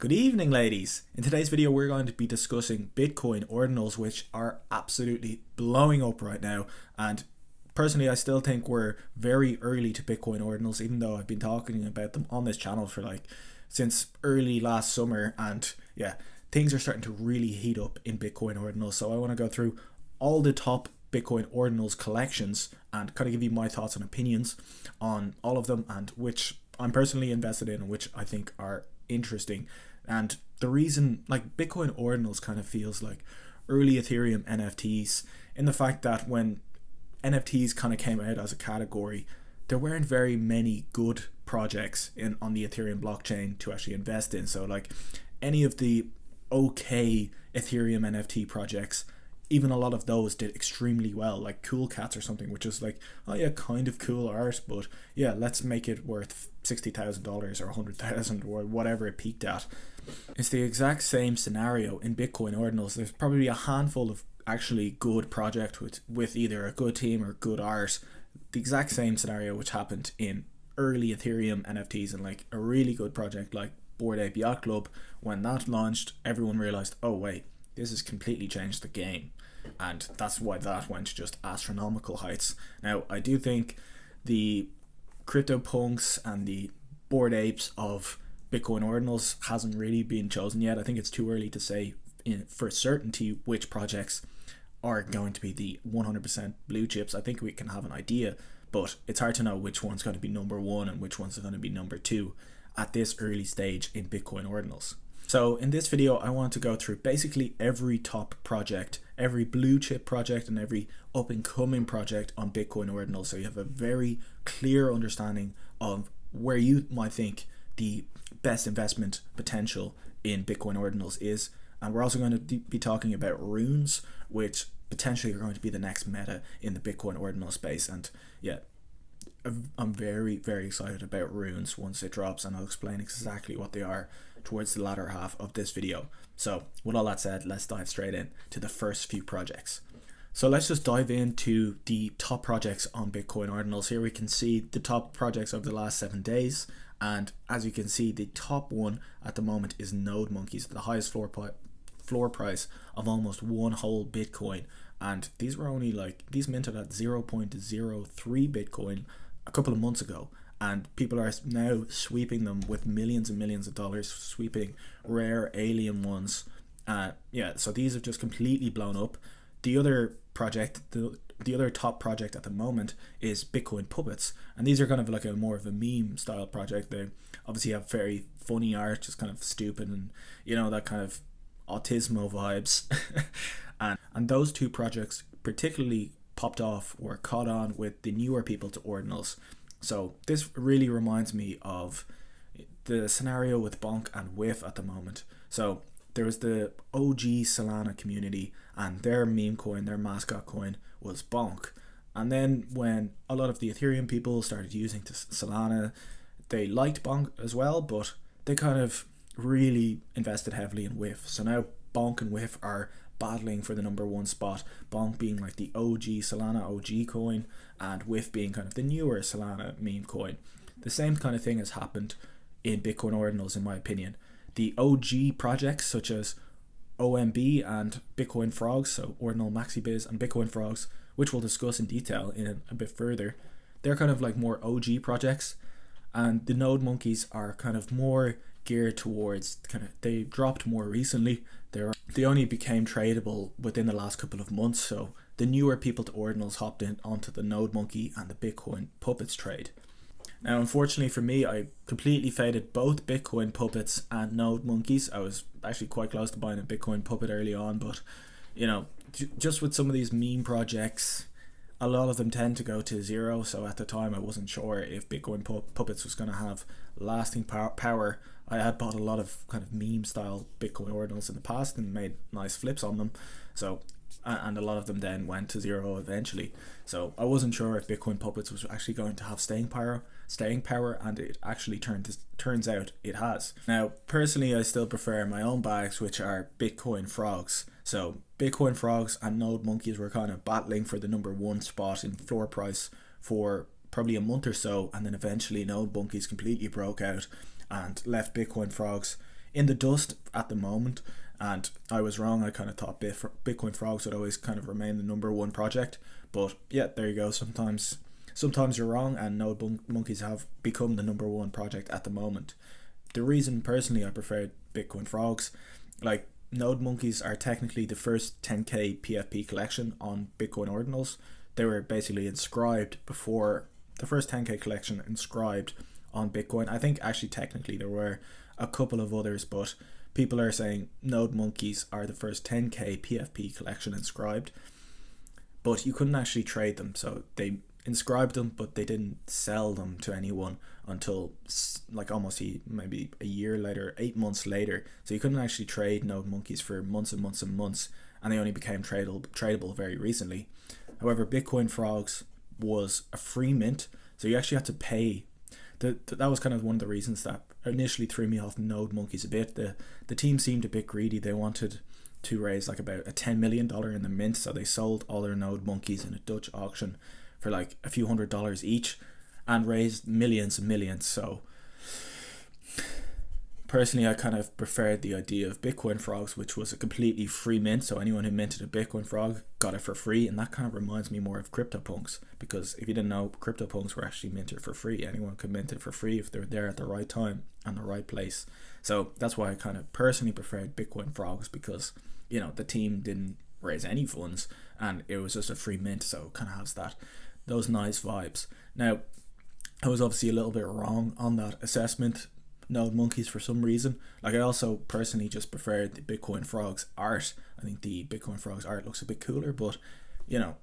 Good evening, ladies. In today's video we're going to be discussing Bitcoin Ordinals, which are absolutely blowing up right now, and personally I still think we're very early to Bitcoin Ordinals, even though I've been talking about them on this channel for since early last summer. And yeah, things are starting to really heat up in Bitcoin Ordinals, so I want to go through all the top Bitcoin Ordinals collections and kind of give you my thoughts and opinions on all of them, and which I'm personally invested in and which I think are interesting. And the reason, Bitcoin Ordinals kind of feels like early Ethereum NFTs, in the fact that when NFTs kind of came out as a category, there weren't very many good projects on the Ethereum blockchain to actually invest in. So any of the okay Ethereum NFT projects, even a lot of those did extremely well, like Cool Cats or something, which is oh yeah, kind of cool art, but yeah, let's make it worth $60,000 or $100,000 or whatever it peaked at. It's the exact same scenario in Bitcoin Ordinals. There's probably a handful of actually good projects with either a good team or good art. The exact same scenario which happened in early Ethereum NFTs, and a really good project like Bored Ape Yacht Club. When that launched, everyone realized, oh wait, this has completely changed the game, and that's why that went to just astronomical heights. Now, I do think the CryptoPunks and the Bored Apes of Bitcoin Ordinals hasn't really been chosen yet. I think it's too early to say for certainty which projects are going to be the 100% blue chips. I think we can have an idea, but it's hard to know which one's going to be number one and which one's going to be number two at this early stage in Bitcoin Ordinals. So in this video, I want to go through basically every top project, every blue chip project, and every up and coming project on Bitcoin Ordinals, so you have a very clear understanding of where you might think the best investment potential in Bitcoin Ordinals is. And we're also going to be talking about runes, which potentially are going to be the next meta in the Bitcoin Ordinal space. And yeah, I'm very, very excited about runes once it drops, and I'll explain exactly what they are towards the latter half of this video. So with all that said, let's dive straight in to the first few projects. So let's just dive into the top projects on Bitcoin Ordinals. Here we can see the top projects over the last 7 days, and as you can see, the top one at the moment is Nodemonkes, the highest floor price of almost one whole Bitcoin. And these were only these minted at 0.03 Bitcoin a couple of months ago, and people are now sweeping them with millions and millions of dollars, sweeping rare alien ones. Yeah, so these have just completely blown up. The other project, the other top project at the moment is Bitcoin Puppets, and these are kind of a more of a meme style project. They obviously have very funny art, just kind of stupid, and that kind of autismo vibes. and those two projects particularly popped off or caught on with the newer people to Ordinals. So this really reminds me of the scenario with Bonk and Whiff at the moment. So there was the OG Solana community, and their meme coin, their mascot coin, was Bonk. And then when a lot of the Ethereum people started using Solana, they liked Bonk as well, but they kind of really invested heavily in Whiff. So now Bonk and Whiff are battling for the number one spot, Bonk being the OG Solana OG coin, and Whiff being kind of the newer Solana meme coin. The same kind of thing has happened in Bitcoin Ordinals, in my opinion. The OG projects such as OMB and Bitcoin Frogs, so Ordinal Maxi Biz and Bitcoin Frogs, which we'll discuss in detail in a bit further, they're kind of more OG projects, and the Nodemonkes are kind of more geared towards they dropped more recently. They only became tradable within the last couple of months, so the newer people to Ordinals hopped in onto the Nodemonkey and the Bitcoin Puppets trade. Now, unfortunately for me, I completely faded both Bitcoin Puppets and Nodemonkes. I was actually quite close to buying a Bitcoin Puppet early on, but just with some of these meme projects, a lot of them tend to go to zero. So at the time, I wasn't sure if Bitcoin Puppets was going to have lasting power. I had bought a lot of kind of meme style Bitcoin Ordinals in the past and made nice flips on them. So, and a lot of them then went to zero eventually. So I wasn't sure if Bitcoin Puppets was actually going to have staying power, and it actually turns out it has. Now, personally, I still prefer my own bags, which are Bitcoin Frogs. So Bitcoin Frogs and Nodemonkes were kind of battling for the number one spot in floor price for probably a month or so, and then eventually Nodemonkes completely broke out and left Bitcoin Frogs in the dust at the moment, and I was wrong. I kind of thought Bitcoin Frogs would always kind of remain the number one project, but yeah, there you go. Sometimes you're wrong, and Nodemonkes have become the number one project at the moment. The reason personally I prefer Bitcoin Frogs, like, Nodemonkes are technically the first 10k PFP collection on Bitcoin Ordinals. They were basically inscribed before the first 10k collection inscribed on Bitcoin. I think actually technically there were a couple of others, but people are saying Nodemonkes are the first 10k PFP collection inscribed, but you couldn't actually trade them. So they inscribed them, but they didn't sell them to anyone until like almost maybe a year later, 8 months later. So you couldn't actually trade Nodemonkes for months and months and months, and they only became tradable very recently. However, Bitcoin Frogs was a free mint, so you actually had to pay. That was kind of one of the reasons that initially threw me off Nodemonkes a bit. The team seemed a bit greedy. They wanted to raise like about a $10 million in the mint, so they sold all their Nodemonkes in a Dutch auction for like a few $100s each and raised millions and millions. So personally, I kind of preferred the idea of Bitcoin Frogs, which was a completely free mint, so anyone who minted a Bitcoin Frog got it for free. And that kind of reminds me more of CryptoPunks, because if you didn't know, CryptoPunks were actually minted for free. Anyone could mint it for free if they were there at the right time and the right place. So that's why I kind of personally preferred Bitcoin Frogs, because, you know, the team didn't raise any funds and it was just a free mint, so it kind of has those nice vibes. Now, I was obviously a little bit wrong on that assessment, Nodemonkes, for some reason. Like, I also personally just prefer the Bitcoin Frogs art. I think the Bitcoin Frogs art looks a bit cooler, but, you know,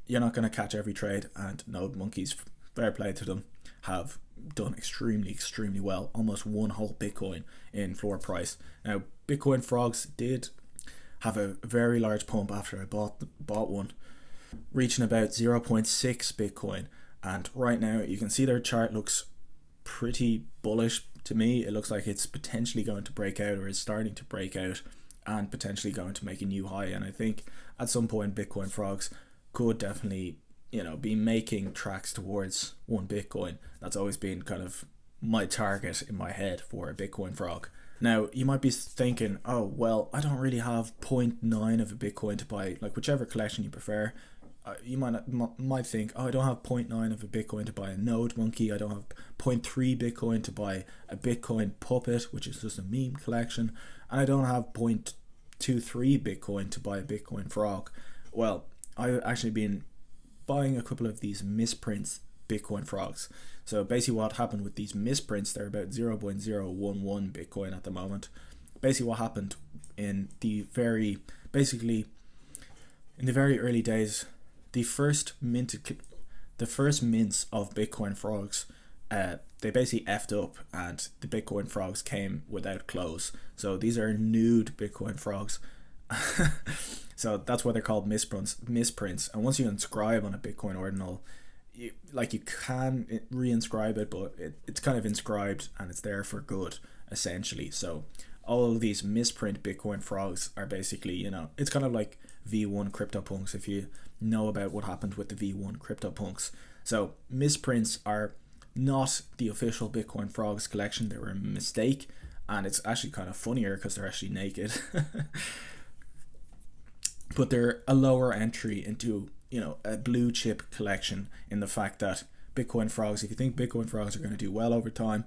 you're not going to catch every trade, and Nodemonkes, fair play to them, have done extremely well. Almost one whole Bitcoin in floor price. Now, Bitcoin Frogs did have a very large pump after I bought one, reaching about 0.6 Bitcoin, and right now you can see their chart looks pretty bullish to me. It looks like it's potentially going to break out, or is starting to break out, and potentially going to make a new high. And I think at some point Bitcoin Frogs could definitely, you know, be making tracks towards 1 Bitcoin. That's always been kind of my target in my head for a Bitcoin Frog. Now, you might be thinking, oh, well, I don't really have 0.9 of a Bitcoin to buy, like whichever collection you prefer. You might think, oh, I don't have 0.9 of a Bitcoin to buy a Nodemonkey. I don't have 0.3 Bitcoin to buy a Bitcoin Puppet, which is just a meme collection. And I don't have 0.23 Bitcoin to buy a Bitcoin Frog. Well, I've actually been buying a couple of these misprints Bitcoin Frogs. So basically what happened with these misprints, they're about 0.011 Bitcoin at the moment. Basically what happened in the very early days, the first mints of Bitcoin Frogs, they basically effed up, and the Bitcoin Frogs came without clothes. So these are nude Bitcoin Frogs. So that's why they're called misprints. And once you inscribe on a Bitcoin Ordinal, you can reinscribe it, but it's kind of inscribed and it's there for good, essentially. So all of these misprint Bitcoin Frogs are basically, you know, it's kind of like V1 CryptoPunks, if you know about what happened with the V1 CryptoPunks. So misprints are not the official Bitcoin Frogs collection. They were a mistake, and it's actually kind of funnier because they're actually naked. But they're a lower entry into, you know, a blue chip collection, in the fact that Bitcoin Frogs, if you think Bitcoin Frogs are going to do well over time,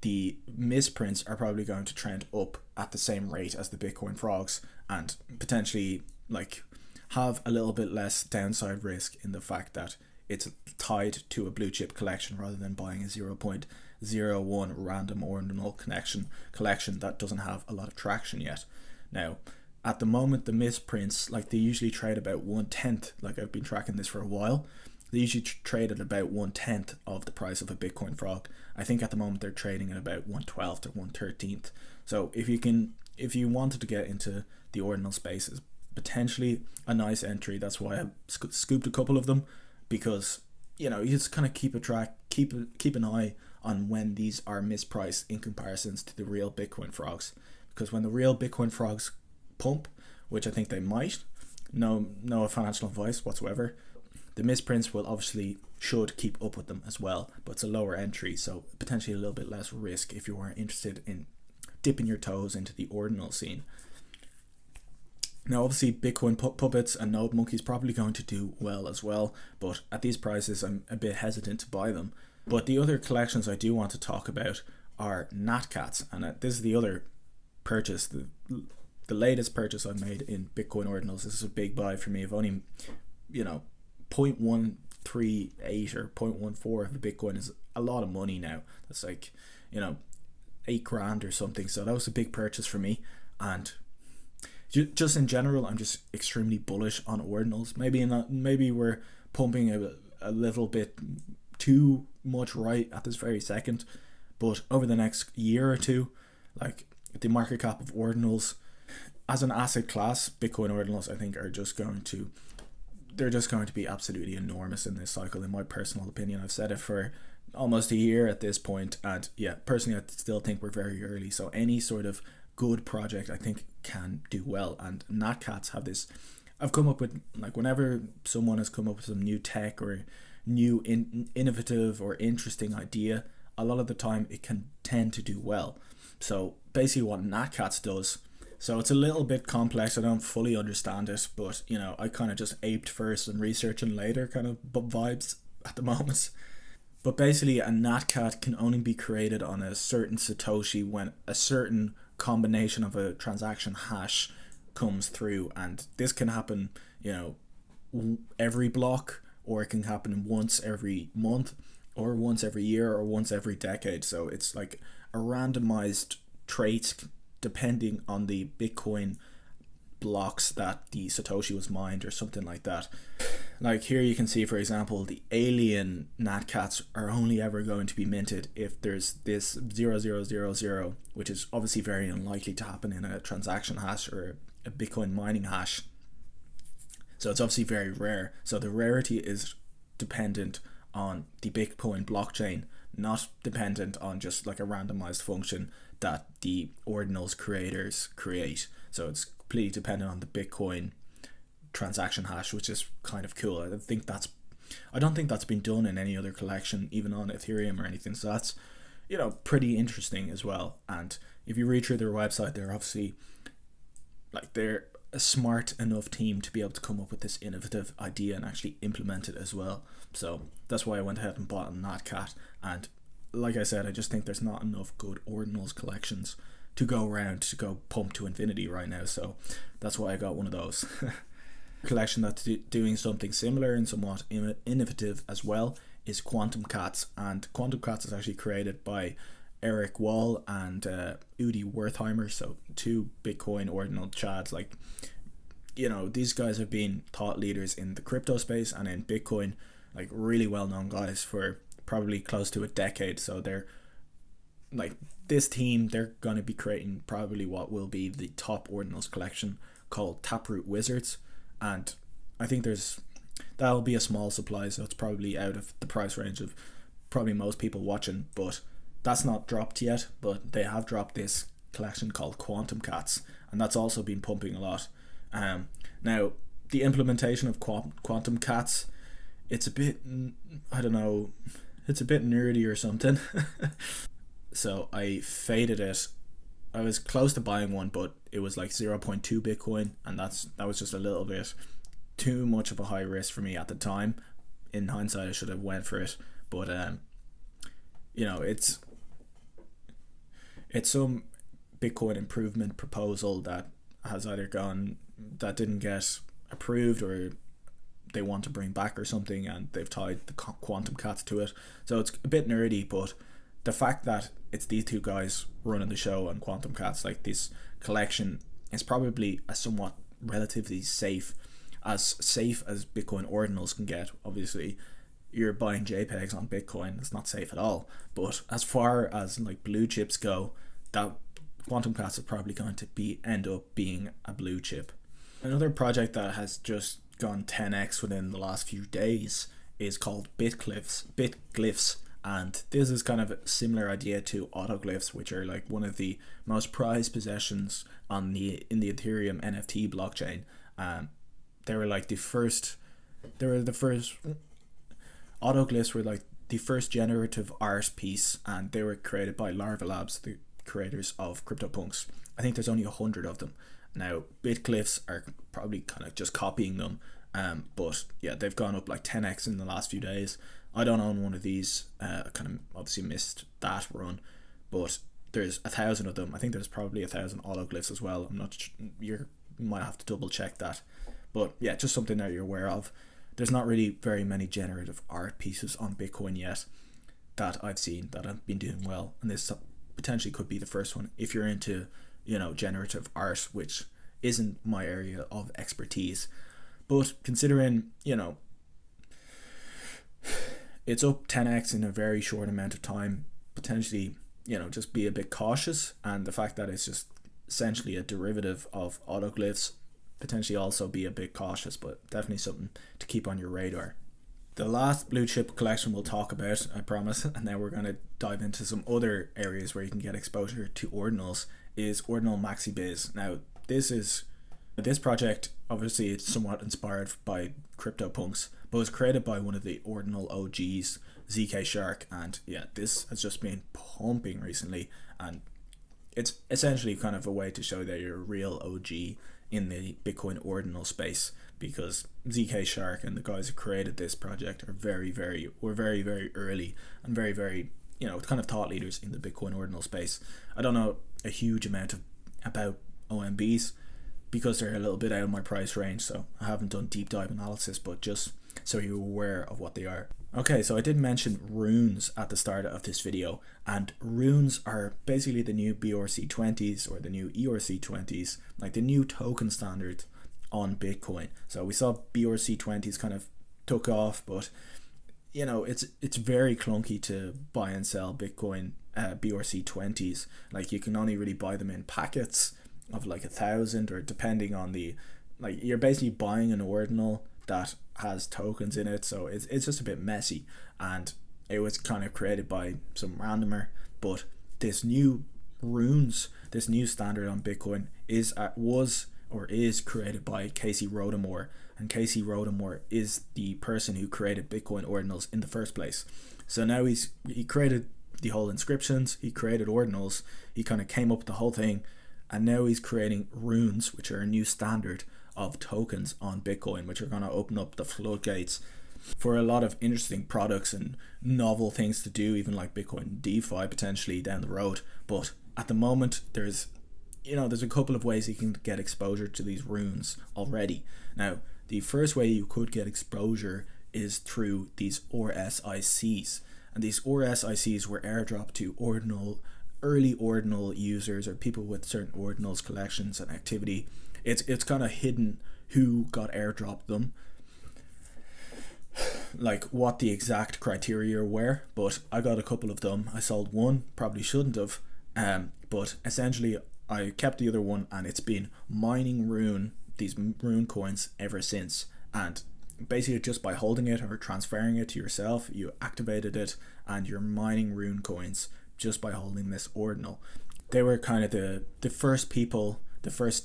the misprints are probably going to trend up at the same rate as the Bitcoin Frogs, and potentially like have a little bit less downside risk in the fact that it's tied to a blue chip collection rather than buying a 0.01 random ordinal collection that doesn't have a lot of traction yet. Now, at the moment, the misprints, like, they usually trade about 1/10. Like, I've been tracking this for a while. They usually trade at about 1/10 of the price of a Bitcoin Frog. I think at the moment they're trading at about 1/12 or 1/13. So if you wanted to get into the ordinal space, is potentially a nice entry. That's why I scooped a couple of them, because, you know, you just kind of keep an eye on when these are mispriced in comparisons to the real Bitcoin Frogs. Because when the real Bitcoin Frogs pump, which I think they might, no financial advice whatsoever, the misprints should keep up with them as well, but it's a lower entry, so potentially a little bit less risk if you are interested in dipping your toes into the ordinal scene. Now, obviously, Bitcoin puppets and Nodemonkes probably going to do well as well, but at these prices, I'm a bit hesitant to buy them. But the other collections I do want to talk about are Natcats, and this is the other purchase, the latest purchase I've made in Bitcoin Ordinals. This is a big buy for me. I've only, 0.138 or 0.14 of the Bitcoin is a lot of money now. That's like, $8,000 or something. So that was a big purchase for me, and just in general, I'm just extremely bullish on Ordinals. Maybe we're pumping a little bit too much right at this very second, but over the next year or two, like, the market cap of Ordinals as an asset class, Bitcoin Ordinals, I think they're just going to be absolutely enormous in this cycle, in my personal opinion. I've said it for almost a year at this point, and yeah, personally I still think we're very early, so any sort of good project I think can do well. And Natcats have this, I've come up with, like, whenever someone has come up with some new tech or new innovative or interesting idea, a lot of the time it can tend to do well. So basically what Natcats does, so it's a little bit complex, I don't fully understand it, but I kind of just aped first and researching later kind of vibes at the moment. But basically a Natcat can only be created on a certain Satoshi when a certain combination of a transaction hash comes through, and this can happen every block, or it can happen once every month, or once every year, or once every decade. So it's like a randomized trait depending on the Bitcoin blocks that the Satoshi was mined or something like that. Like here you can see, for example, the alien Natcats are only ever going to be minted if there's this 0000, which is obviously very unlikely to happen in a transaction hash or a Bitcoin mining hash. So it's obviously very rare. So the rarity is dependent on the Bitcoin blockchain, not dependent on just like a randomized function that the Ordinals creators create. So it's completely dependent on the Bitcoin transaction hash, which is kind of cool. I don't think that's been done in any other collection, even on Ethereum or anything. So that's pretty interesting as well. And if you read through their website, they're obviously they're a smart enough team to be able to come up with this innovative idea and actually implement it as well. So that's why I went ahead and bought a Natcat. And like I said, I just think there's not enough good Ordinals collections to go around to go pump to infinity right now. So that's why I got one of those. Collection that's doing something similar and somewhat innovative as well is Quantum Cats, and Quantum Cats is actually created by Eric Wall and Udi Wertheimer, so two Bitcoin Ordinal chads. These guys have been thought leaders in the crypto space and in Bitcoin, really well known guys for probably close to a decade. So they're this team, they're going to be creating probably what will be the top Ordinals collection called Taproot Wizards. And I think that'll be a small supply, so it's probably out of the price range of probably most people watching, but that's not dropped yet. But they have dropped this collection called Quantum Cats, and that's also been pumping a lot. Now the implementation of Quantum Cats, it's a bit, I don't know, it's a bit nerdy or something. So I faded it. I was close to buying one, but it was like 0.2 Bitcoin, and that was just a little bit too much of a high risk for me at the time. In hindsight, I should have went for it, but it's some Bitcoin improvement proposal that has either that didn't get approved, or they want to bring back or something, and they've tied the Quantum Cats to it. So it's a bit nerdy, but the fact that it's these two guys running the show on Quantum Cats, this collection is probably a somewhat relatively safe as Bitcoin Ordinals can get. Obviously, you're buying JPEGs on Bitcoin, it's not safe at all. But as far as blue chips go, that Quantum Cats is probably going to end up being a blue chip. Another project that has just gone 10x within the last few days is called Bitglyphs. And this is kind of a similar idea to autoglyphs, which are one of the most prized possessions in the Ethereum NFT blockchain. They were the first autoglyphs were the first generative art piece, and they were created by Larva Labs, the creators of CryptoPunks. I think there's only 100 of them. Now, BitCliffs are probably kind of just copying them, but yeah, they've gone up like 10x in the last few days. I don't own one of these. I kind of obviously missed that run, but there's 1,000 of them. I think there's probably 1,000 autoglyphs as well. I'm not. You might have to double check that, but yeah, just something that you're aware of. There's not really very many generative art pieces on Bitcoin yet that I've seen that have been doing well, and this potentially could be the first one if you're into, generative art, which isn't my area of expertise. But considering, it's up 10x in a very short amount of time, potentially, just be a bit cautious. And the fact that it's just essentially a derivative of autoglyphs, potentially also be a bit cautious, but definitely something to keep on your radar. The last blue chip collection we'll talk about, I promise, and then we're going to dive into some other areas where you can get exposure to ordinals, is Ordinal Maxi Biz. Now, this project, obviously it's somewhat inspired by CryptoPunks, but was created by one of the Ordinal OGs, ZK Shark, and yeah, this has just been pumping recently, and it's essentially kind of a way to show that you're a real OG in the Bitcoin ordinal space, because ZK Shark and the guys who created this project are very early and very kind of thought leaders in the Bitcoin ordinal space. I don't know a huge amount about OMBs because they're a little bit out of my price range, so I haven't done deep dive analysis, but just so you're aware of what they are. Okay, so I did mention runes at the start of this video, and runes are basically the new BRC20s or the new ERC20s, like the new token standard on Bitcoin. So we saw BRC20s kind of took off, but it's very clunky to buy and sell Bitcoin BRC20s. Like, you can only really buy them in packets of like 1,000, or depending on you're basically buying an ordinal that has tokens in it, so it's just a bit messy, and it was kind of created by some randomer. But this new runes, this new standard on Bitcoin is created by Casey Rodamore, and Casey Rodamore is the person who created Bitcoin ordinals in the first place. So now he created the whole inscriptions, he created ordinals, he kind of came up with the whole thing, and now he's creating runes, which are a new standard of tokens on Bitcoin, which are going to open up the floodgates for a lot of interesting products and novel things to do, even like Bitcoin DeFi potentially down the road. But at the moment, there's a couple of ways you can get exposure to these runes already. Now, the first way you could get exposure is through these RSICs, and these RSICs were airdropped to early ordinal users or people with certain ordinals collections and activity. It's kind of hidden who got airdropped them, like what the exact criteria were, but I got a couple of them. I sold one, probably shouldn't have, but essentially I kept the other one, and it's been mining these rune coins ever since. And basically just by holding it or transferring it to yourself, you activated it and you're mining rune coins just by holding this ordinal. They were kind of the first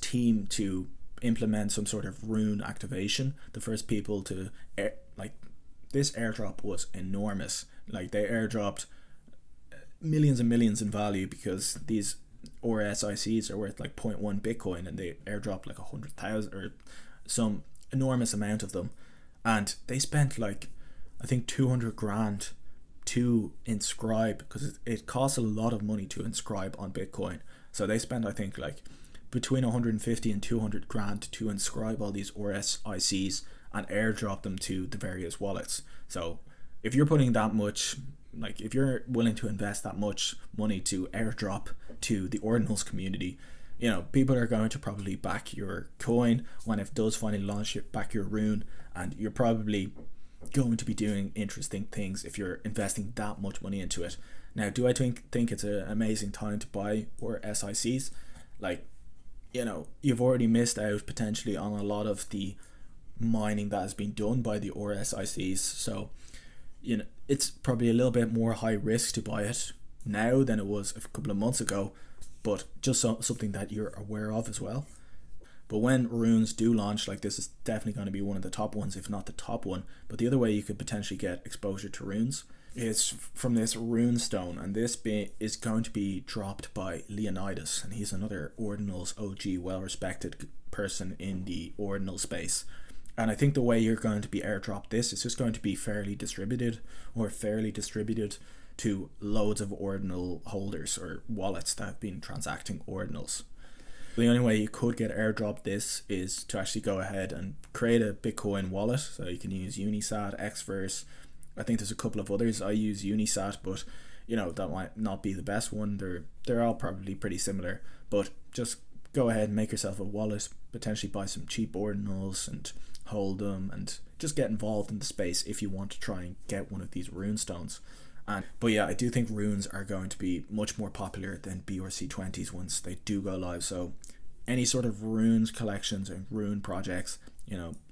team to implement some sort of rune activation, the first people to this airdrop was enormous. Like, they airdropped millions and millions in value, because these RSICs are worth like 0.1 Bitcoin, and they airdropped like 100,000 or some enormous amount of them, and they spent like I think 200 grand to inscribe, because it costs a lot of money to inscribe on Bitcoin. So they spent, I think, like between 150 and 200 grand to inscribe all these RSICs and airdrop them to the various wallets. So if you're putting that much, like if you're willing to invest that much money to airdrop to the ordinals community, people are going to probably back your coin when it does finally launch, back your rune, and you're probably going to be doing interesting things if you're investing that much money into it. Now, do I think it's an amazing time to buy RSICs? Like, you've already missed out potentially on a lot of the mining that has been done by the RSICs. So, it's probably a little bit more high risk to buy it now than it was a couple of months ago, but just something that you're aware of as well. But when runes do launch, like, this is definitely going to be one of the top ones, if not the top one. But the other way you could potentially get exposure to runes is from this rune stone, and this is going to be dropped by Leonidas, and he's another Ordinals OG, well-respected person in the Ordinal space. And I think the way you're going to be airdropped this is just going to be fairly distributed to loads of Ordinal holders or wallets that have been transacting Ordinals. The only way you could get airdropped this is to actually go ahead and create a Bitcoin wallet. So you can use Unisat, Xverse. I think there's a couple of others. I use Unisat, but that might not be the best one. They're all probably pretty similar, but just go ahead and make yourself a wallet, potentially buy some cheap Ordinals and hold them, and just get involved in the space if you want to try and get one of these rune stones. But yeah, I do think runes are going to be much more popular than BRC20s once they do go live. So any sort of runes collections and rune projects,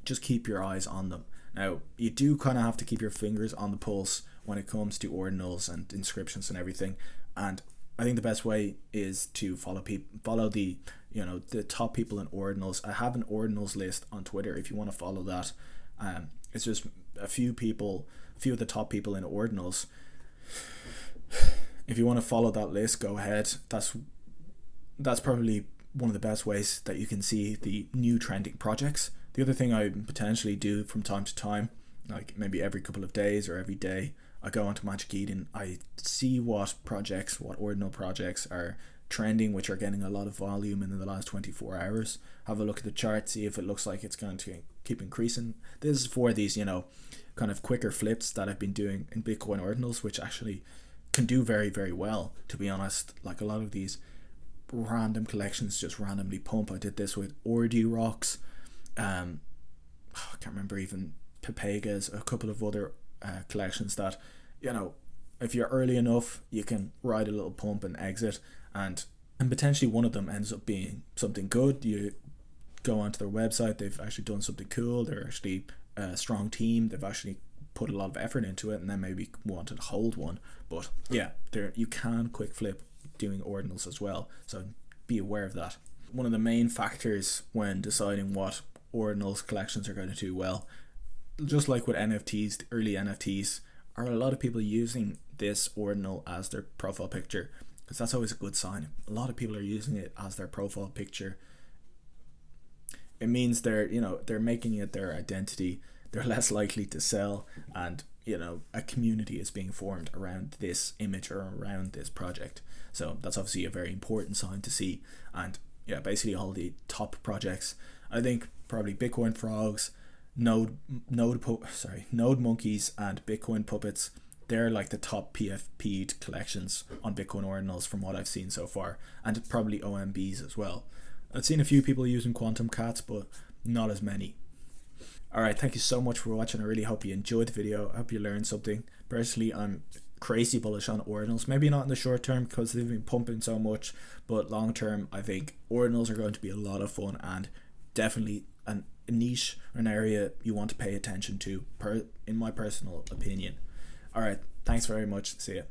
just keep your eyes on them. Now, you do kind of have to keep your fingers on the pulse when it comes to ordinals and inscriptions and everything. And I think the best way is to follow the the top people in ordinals. I have an ordinals list on Twitter if you want to follow that. It's just a few of the top people in ordinals. If you want to follow that list, go ahead. That's probably one of the best ways that you can see the new trending projects. The other thing I potentially do from time to time, like maybe every couple of days or every day, I go onto Magic Eden. I see what ordinal projects are trending, which are getting a lot of volume in the last 24 hours. Have a look at the chart, see if it looks like it's going to keep increasing. This is for these, kind of quicker flips that I've been doing in Bitcoin Ordinals, which actually can do very, very well, to be honest. Like a lot of these random collections just randomly pump. I did this with Ordi Rocks, I can't remember, even Pepegas, a couple of other collections that, if you're early enough, you can ride a little pump and exit, and potentially one of them ends up being something good. You go onto their website, they've actually done something cool, they're actually a strong team, they've actually put a lot of effort into it, and then maybe wanted to hold one. But yeah, you can quick flip doing ordinals as well, so be aware of that. One of the main factors when deciding what ordinals collections are going to do well, just like with NFTs, the early NFTs, are a lot of people using this ordinal as their profile picture, because that's always a good sign. A lot of people are using it as their profile picture. It means they're making it their identity. They're less likely to sell, and a community is being formed around this image or around this project. So that's obviously a very important sign to see. And yeah, basically all the top projects, I think probably Bitcoin Frogs, Nodemonkes and Bitcoin Puppets, they're like the top PFP'd collections on Bitcoin Ordinals from what I've seen so far, and probably OMBs as well. I've seen a few people using Quantum Cats, but not as many. Alright, thank you so much for watching. I really hope you enjoyed the video. I hope you learned something. Personally, I'm crazy bullish on ordinals. Maybe not in the short term because they've been pumping so much, but long term, I think ordinals are going to be a lot of fun, and definitely a niche or an area you want to pay attention to, in my personal opinion. Alright, thanks very much. See ya.